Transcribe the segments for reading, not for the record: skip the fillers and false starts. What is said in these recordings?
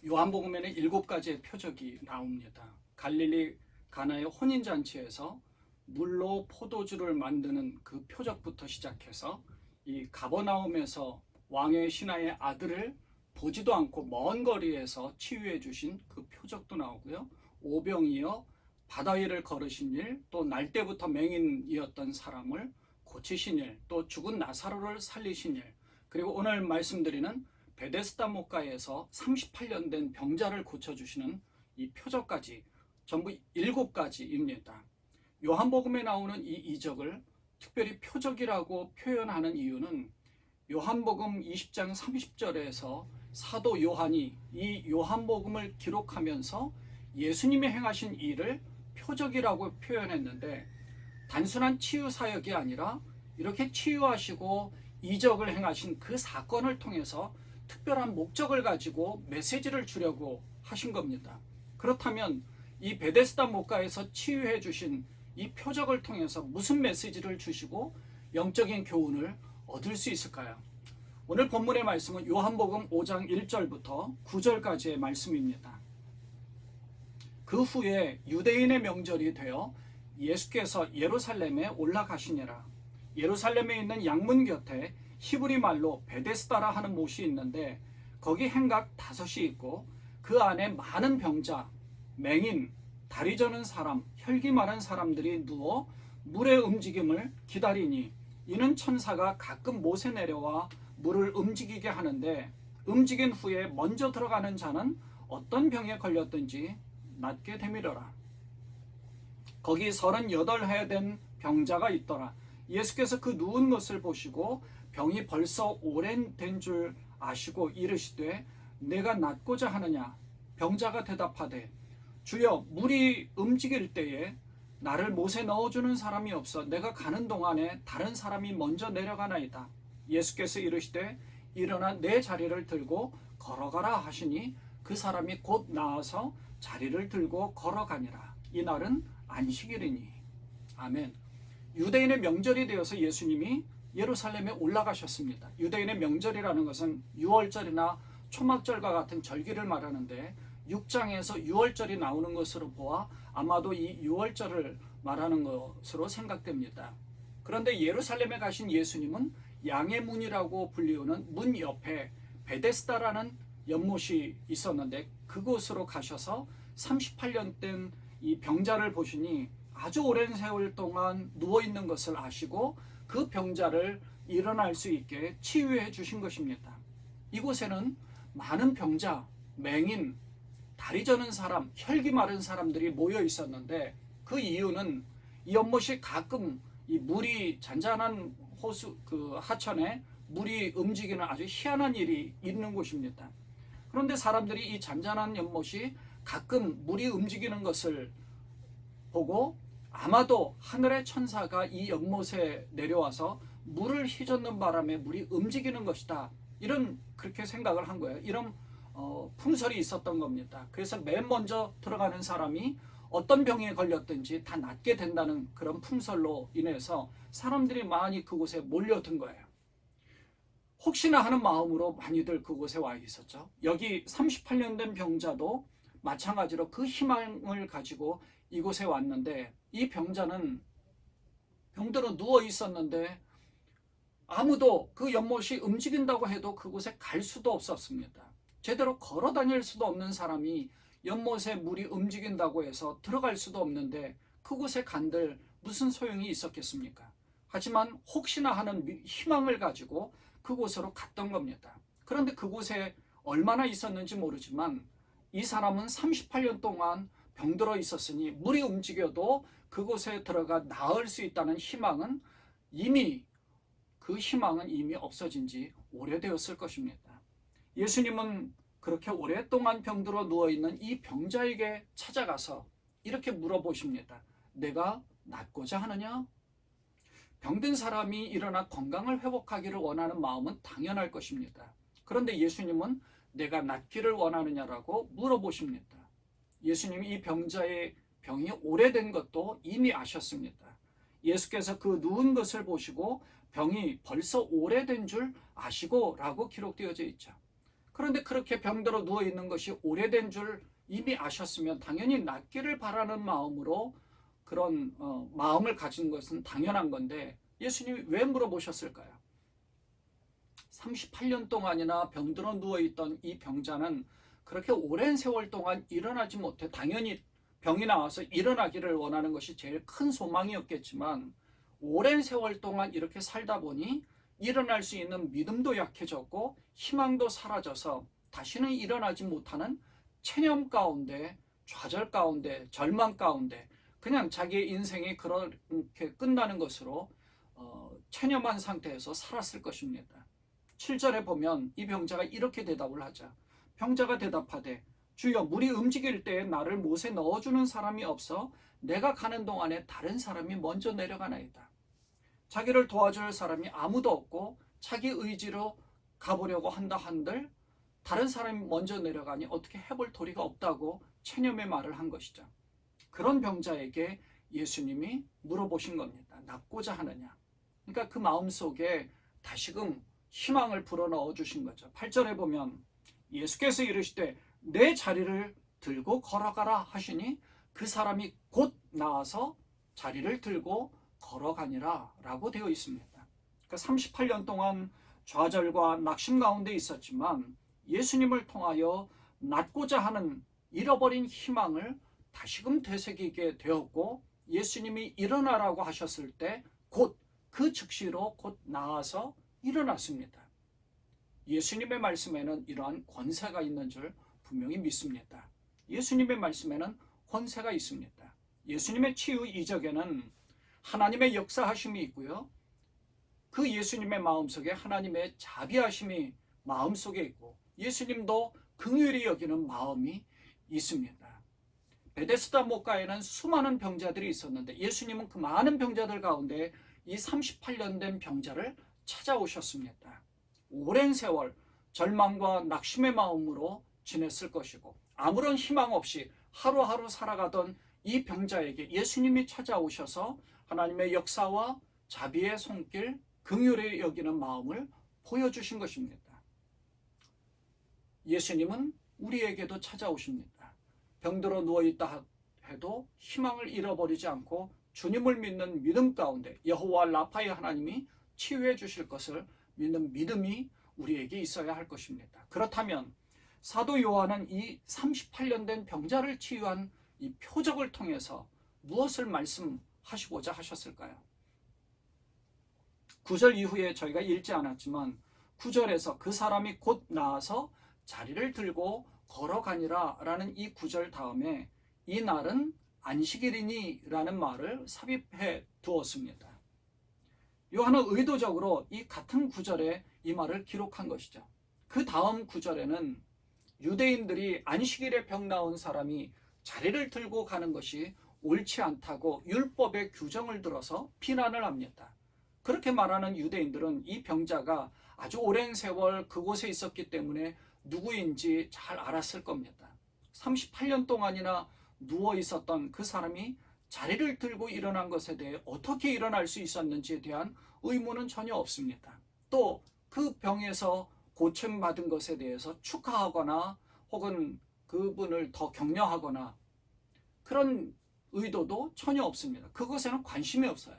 요한복음에는 7가지의 표적이 나옵니다. 갈릴리 가나의 혼인잔치에서 물로 포도주를 만드는 그 표적부터 시작해서 이 가버나움에서 왕의 신하의 아들을 보지도 않고 먼 거리에서 치유해 주신 그 표적도 나오고요. 오병이어 바다 위를 걸으신 일, 또 날 때부터 맹인이었던 사람을 고치신 일, 또 죽은 나사로를 살리신 일, 그리고 오늘 말씀드리는 베데스다 목가에서 38년 된 병자를 고쳐주시는 이 표적까지 전부 7가지입니다. 요한복음에 나오는 이 이적을 특별히 표적이라고 표현하는 이유는 요한복음 20장 30절에서 사도 요한이 이 요한복음을 기록하면서 예수님이 행하신 일을 표적이라고 표현했는데, 단순한 치유 사역이 아니라 이렇게 치유하시고 이적을 행하신 그 사건을 통해서 특별한 목적을 가지고 메시지를 주려고 하신 겁니다. 그렇다면 이 베데스다 목가에서 치유해 주신 이 표적을 통해서 무슨 메시지를 주시고 영적인 교훈을 얻을 수 있을까요? 오늘 본문의 말씀은 요한복음 5장 1절부터 9절까지의 말씀입니다. 그 후에 유대인의 명절이 되어 예수께서 예루살렘에 올라가시니라. 예루살렘에 있는 양문 곁에 히브리 말로 베데스다라 하는 못이 있는데, 거기 행각 5이 있고 그 안에 많은 병자, 맹인, 다리 저는 사람, 혈기 많은 사람들이 누워 물의 움직임을 기다리니, 이는 천사가 가끔 못에 내려와 물을 움직이게 하는데, 움직인 후에 먼저 들어가는 자는 어떤 병에 걸렸든지 낫게 되밀어라. 거기 38해 된 병자가 있더라. 예수께서 그 누운 것을 보시고 병이 벌써 오랜된 줄 아시고 이르시되, 내가 낫고자 하느냐? 병자가 대답하되, 주여, 물이 움직일 때에 나를 못에 넣어주는 사람이 없어 내가 가는 동안에 다른 사람이 먼저 내려가나이다. 예수께서 이르시되, 일어나 내 자리를 들고 걸어가라 하시니 그 사람이 곧 나와서 자리를 들고 걸어가니라. 이날은 안식일이니. 아멘. 유대인의 명절이 되어서 예수님이 예루살렘에 올라가셨습니다. 유대인의 명절이라는 것은 유월절이나 초막절과 같은 절기를 말하는데, 6장에서 유월절이 나오는 것으로 보아 아마도 이 유월절을 말하는 것으로 생각됩니다. 그런데 예루살렘에 가신 예수님은 양의 문이라고 불리우는 문 옆에 베데스다라는 연못이 있었는데, 그곳으로 가셔서 38년 된 이 병자를 보시니 아주 오랜 세월 동안 누워있는 것을 아시고 그 병자를 일어날 수 있게 치유해 주신 것입니다. 이곳에는 많은 병자, 맹인, 다리 저는 사람, 혈기 마른 사람들이 모여 있었는데, 그 이유는 이 연못이 가끔 이 물이 잔잔한 호수, 그 하천에 물이 움직이는 아주 희한한 일이 있는 곳입니다. 그런데 사람들이 이 잔잔한 연못이 가끔 물이 움직이는 것을 보고 아마도 하늘의 천사가 이 연못에 내려와서 물을 휘젓는 바람에 물이 움직이는 것이다, 이런 그렇게 생각을 한 거예요. 이런 풍설이 있었던 겁니다. 그래서 맨 먼저 들어가는 사람이 어떤 병에 걸렸든지 다 낫게 된다는 그런 풍설로 인해서 사람들이 많이 그곳에 몰려든 거예요. 혹시나 하는 마음으로 많이들 그곳에 와 있었죠. 여기 38년 된 병자도 마찬가지로 그 희망을 가지고 이곳에 왔는데, 이 병자는 병들어 누워 있었는데 아무도 그 연못이 움직인다고 해도 그곳에 갈 수도 없었습니다. 제대로 걸어 다닐 수도 없는 사람이 연못에 물이 움직인다고 해서 들어갈 수도 없는데 그곳에 간들 무슨 소용이 있었겠습니까? 하지만 혹시나 하는 희망을 가지고 그곳으로 갔던 겁니다. 그런데 그곳에 얼마나 있었는지 모르지만 이 사람은 38년 동안 병들어 있었으니 물이 움직여도 그곳에 들어가 나을 수 있다는 희망은 이미 없어진 지 오래되었을 것입니다. 예수님은 그렇게 오랫동안 병들어 누워있는 이 병자에게 찾아가서 이렇게 물어보십니다. 내가 낫고자 하느냐? 병든 사람이 일어나 건강을 회복하기를 원하는 마음은 당연할 것입니다. 그런데 예수님은 내가 낫기를 원하느냐라고 물어보십니다. 예수님이 이 병자의 병이 오래된 것도 이미 아셨습니다. 예수께서 그 누운 것을 보시고 병이 벌써 오래된 줄 아시고 라고 기록되어져 있죠. 그런데 그렇게 병들어 누워 있는 것이 오래된 줄 이미 아셨으면 당연히 낫기를 바라는 마음으로 그런 마음을 가진 것은 당연한 건데 예수님이 왜 물어보셨을까요? 38년 동안이나 병들어 누워있던 이 병자는 그렇게 오랜 세월 동안 일어나지 못해 당연히 병이 나와서 일어나기를 원하는 것이 제일 큰 소망이었겠지만 오랜 세월 동안 이렇게 살다 보니 일어날 수 있는 믿음도 약해졌고 희망도 사라져서 다시는 일어나지 못하는 체념 가운데, 좌절 가운데, 절망 가운데 그냥 자기의 인생이 그렇게 끝나는 것으로 체념한 상태에서 살았을 것입니다. 7절에 보면 이 병자가 이렇게 대답을 하자. 병자가 대답하되 주여 물이 움직일 때에 나를 못에 넣어주는 사람이 없어 내가 가는 동안에 다른 사람이 먼저 내려가나이다. 자기를 도와줄 사람이 아무도 없고 자기 의지로 가보려고 한다 한들 다른 사람이 먼저 내려가니 어떻게 해볼 도리가 없다고 체념의 말을 한 것이죠. 그런 병자에게 예수님이 물어보신 겁니다. 낫고자 하느냐. 그러니까 그 마음속에 다시금 희망을 불어넣어 주신 거죠. 8절에 보면 예수께서 이르시되 내 자리를 들고 걸어가라 하시니 그 사람이 곧 나와서 자리를 들고 걸어가니라 라고 되어 있습니다. 그러니까 38년 동안 좌절과 낙심 가운데 있었지만 예수님을 통하여 낫고자 하는 잃어버린 희망을 다시금 되새기게 되었고 예수님이 일어나라고 하셨을 때 곧 그 즉시로 곧 나와서 일어났습니다. 예수님의 말씀에는 이러한 권세가 있는 줄 분명히 믿습니다. 예수님의 말씀에는 권세가 있습니다. 예수님의 치유 이적에는 하나님의 역사하심이 있고요. 그 예수님의 마음속에 하나님의 자비하심이 마음속에 있고 예수님도 긍휼히 여기는 마음이 있습니다. 베데스다 못가에는 수많은 병자들이 있었는데 예수님은 그 많은 병자들 가운데 이 38년 된 병자를 찾아오셨습니다. 오랜 세월 절망과 낙심의 마음으로 지냈을 것이고 아무런 희망 없이 하루하루 살아가던 이 병자에게 예수님이 찾아오셔서 하나님의 역사와 자비의 손길, 긍휼히 여기는 마음을 보여주신 것입니다. 예수님은 우리에게도 찾아오십니다. 병들어 누워있다 해도 희망을 잃어버리지 않고 주님을 믿는 믿음 가운데 여호와 라파의 하나님이 치유해 주실 것을 믿는 믿음이 우리에게 있어야 할 것입니다. 그렇다면 사도 요한은 이 38년 된 병자를 치유한 이 표적을 통해서 무엇을 말씀하시고자 하셨을까요? 9절 이후에 저희가 읽지 않았지만 9절에서 그 사람이 곧 나와서 자리를 들고 걸어가니라 라는 이 9절 다음에 이 날은 안식일이니 라는 말을 삽입해 두었습니다. 요한은 의도적으로 이 같은 9절에 이 말을 기록한 것이죠. 그 다음 9절에는 유대인들이 안식일에 병 나은 사람이 자리를 들고 가는 것이 옳지 않다고 율법의 규정을 들어서 비난을 합니다. 그렇게 말하는 유대인들은 이 병자가 아주 오랜 세월 그곳에 있었기 때문에 누구인지 잘 알았을 겁니다. 38년 동안이나 누워 있었던 그 사람이 자리를 들고 일어난 것에 대해 어떻게 일어날 수 있었는지에 대한 의문은 전혀 없습니다. 또 그 병에서 고침받은 것에 대해서 축하하거나 혹은 그분을 더 격려하거나 그런 의도도 전혀 없습니다. 그것에는 관심이 없어요.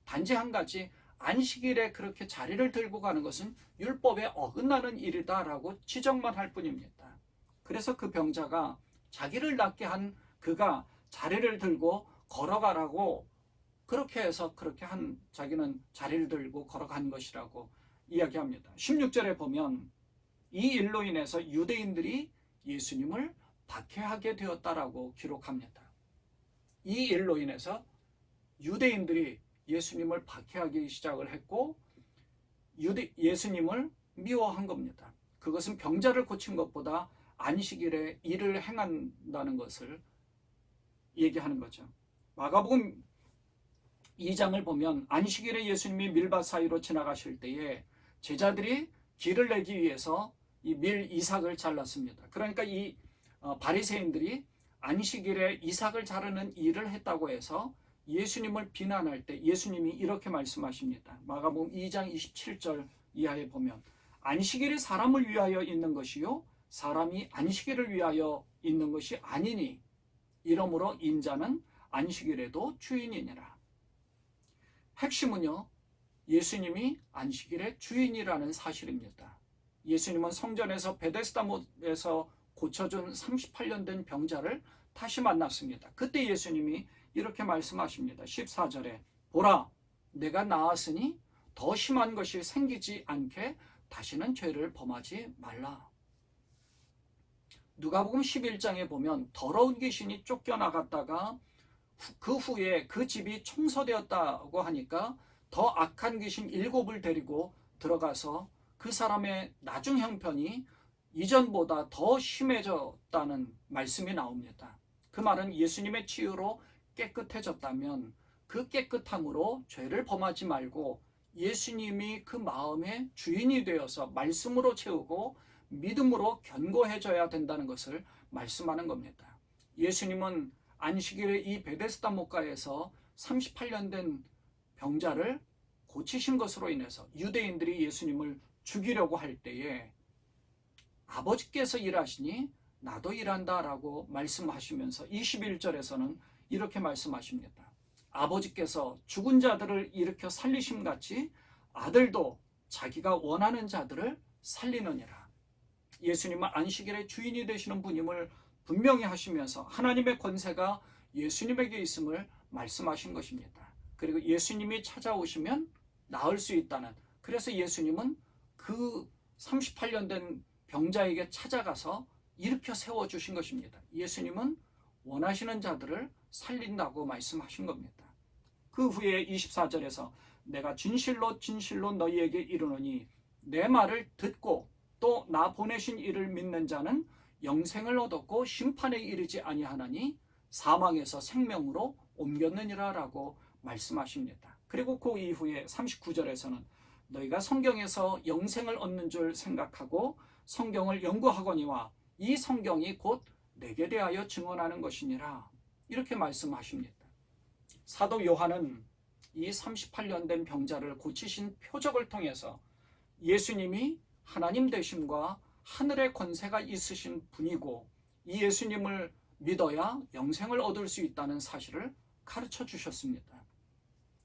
단지 한 가지 안식일에 그렇게 자리를 들고 가는 것은 율법에 어긋나는 일이다라고 지적만 할 뿐입니다. 그래서 그 병자가 자기를 낫게 한 그가 자리를 들고 걸어가라고 그렇게 해서 그렇게 한 자기는 자리를 들고 걸어간 것이라고 이야기합니다. 16절에 보면 이 일로 인해서 유대인들이 예수님을 박해하게 되었다라고 기록합니다. 이 일로 인해서 유대인들이 예수님을 박해하기 시작을 했고 예수님을 미워한 겁니다. 그것은 병자를 고친 것보다 안식일에 일을 행한다는 것을 얘기하는 거죠. 마가복음 2장을 보면 안식일에 예수님이 밀밭 사이로 지나가실 때에 제자들이 길을 내기 위해서 이 밀 이삭을 잘랐습니다. 그러니까 이 바리새인들이 안식일에 이삭을 자르는 일을 했다고 해서 예수님을 비난할 때 예수님이 이렇게 말씀하십니다. 마가복음 2장 27절 이하에 보면 안식일이 사람을 위하여 있는 것이요 사람이 안식일을 위하여 있는 것이 아니니 이러므로 인자는 안식일에도 주인이니라. 핵심은요, 예수님이 안식일의 주인이라는 사실입니다. 예수님은 성전에서 베데스다에서 고쳐준 38년 된 병자를 다시 만났습니다. 그때 예수님이 이렇게 말씀하십니다. 14절에 보라, 내가 나았으니 더 심한 것이 생기지 않게 다시는 죄를 범하지 말라. 누가복음 11장에 보면 더러운 귀신이 쫓겨나갔다가 그 후에 그 집이 청소되었다고 하니까 더 악한 귀신 7을 데리고 들어가서 그 사람의 나중 형편이 이전보다 더 심해졌다는 말씀이 나옵니다. 그 말은 예수님의 치유로 깨끗해졌다면 그 깨끗함으로 죄를 범하지 말고 예수님이 그 마음의 주인이 되어서 말씀으로 채우고 믿음으로 견고해져야 된다는 것을 말씀하는 겁니다. 예수님은 안식일에 이 베데스다 목가에서 38년 된 병자를 고치신 것으로 인해서 유대인들이 예수님을 죽이려고 할 때에 아버지께서 일하시니 나도 일한다라고 말씀하시면서 21절에서는 이렇게 말씀하십니다. 아버지께서 죽은 자들을 일으켜 살리심같이 아들도 자기가 원하는 자들을 살리느니라. 예수님은 안식일의 주인이 되시는 분임을 분명히 하시면서 하나님의 권세가 예수님에게 있음을 말씀하신 것입니다. 그리고 예수님이 찾아오시면 나을 수 있다는, 그래서 예수님은 그 38년 된 병자에게 찾아가서 일으켜 세워주신 것입니다. 예수님은 원하시는 자들을 살린다고 말씀하신 겁니다. 그 후에 24절에서 내가 진실로 진실로 너희에게 이르노니 내 말을 듣고 또 나 보내신 이를 믿는 자는 영생을 얻었고 심판에 이르지 아니하나니 사망에서 생명으로 옮겼느니라 라고 말씀하십니다. 그리고 그 이후에 39절에서는 너희가 성경에서 영생을 얻는 줄 생각하고 성경을 연구하거니와 이 성경이 곧 내게 대하여 증언하는 것이니라 이렇게 말씀하십니다. 사도 요한은 이 38년 된 병자를 고치신 표적을 통해서 예수님이 하나님 되심과 하늘의 권세가 있으신 분이고 이 예수님을 믿어야 영생을 얻을 수 있다는 사실을 가르쳐 주셨습니다.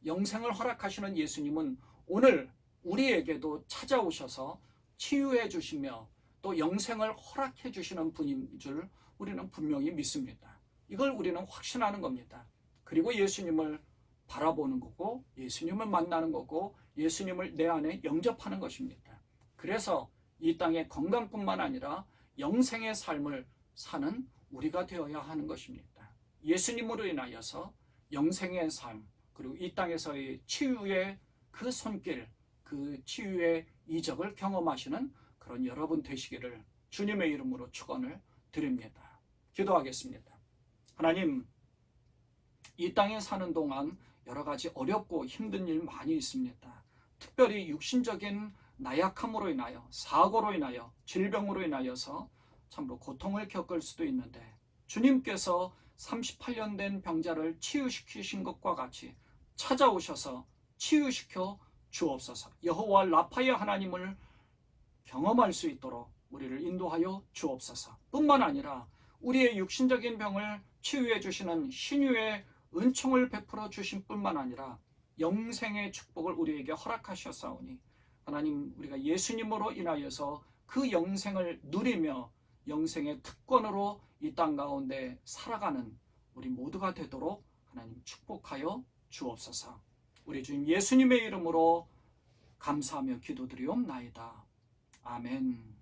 영생을 허락하시는 예수님은 오늘 우리에게도 찾아오셔서 치유해 주시며 또 영생을 허락해 주시는 분인 줄 우리는 분명히 믿습니다. 이걸 우리는 확신하는 겁니다. 그리고 예수님을 바라보는 거고 예수님을 만나는 거고 예수님을 내 안에 영접하는 것입니다. 그래서 이 땅의 건강뿐만 아니라 영생의 삶을 사는 우리가 되어야 하는 것입니다. 예수님으로 인하여서 영생의 삶 그리고 이 땅에서의 치유의 그 손길, 그 치유의 이적을 경험하시는 그런 여러분 되시기를 주님의 이름으로 축원을 드립니다. 기도하겠습니다. 하나님, 이 땅에 사는 동안 여러 가지 어렵고 힘든 일 많이 있습니다. 특별히 육신적인 나약함으로 인하여, 사고로 인하여, 질병으로 인하여서 참으로 고통을 겪을 수도 있는데 주님께서 38년 된 병자를 치유시키신 것과 같이 찾아오셔서 치유시켜 주옵소서. 여호와 라파의 하나님을 경험할 수 있도록 우리를 인도하여 주옵소서. 뿐만 아니라 우리의 육신적인 병을 치유해 주시는 신유의 은총을 베풀어 주신 뿐만 아니라 영생의 축복을 우리에게 허락하셨사오니 하나님, 우리가 예수님으로 인하여서 그 영생을 누리며 영생의 특권으로 이 땅 가운데 살아가는 우리 모두가 되도록 하나님 축복하여 주옵소서. 우리 주님 예수님의 이름으로 감사하며 기도드리옵나이다. 아멘.